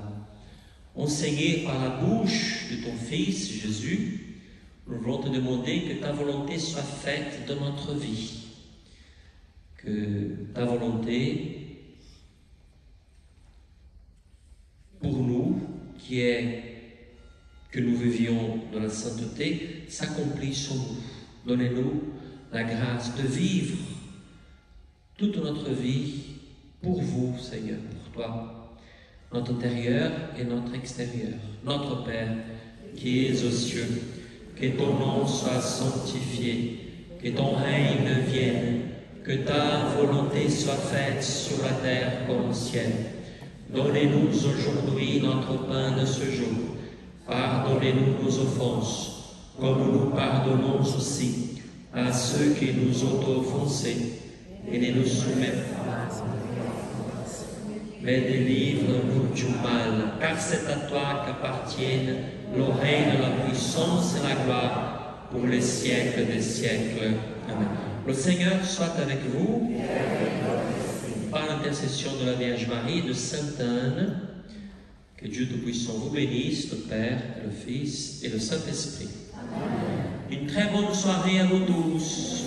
enseigné par la bouche de ton Fils Jésus. Nous voulons te demander que ta volonté soit faite dans notre vie, que ta volonté pour nous, qui est que nous vivions dans la sainteté, s'accomplisse en nous. Donnez-nous la grâce de vivre toute notre vie pour vous, Seigneur, pour toi, notre intérieur et notre extérieur. Notre Père, qui es aux cieux, que ton nom soit sanctifié, que ton règne vienne, que ta volonté soit faite sur la terre comme au ciel. Donnez-nous aujourd'hui notre pain de ce jour. Pardonnez-nous nos offenses, comme nous pardonnons aussi à ceux qui nous ont offensés, et ne nous soumets pas, mais délivre-nous du mal, car c'est à toi qu'appartiennent le règne, la puissance et la gloire pour les siècles des siècles. Amen. Le Seigneur soit avec vous, par l'intercession de la Vierge Marie et de Sainte Anne. Que Dieu Tout-Puissant vous bénisse, le Père, le Fils et le Saint-Esprit. Une très bonne soirée à vous tous.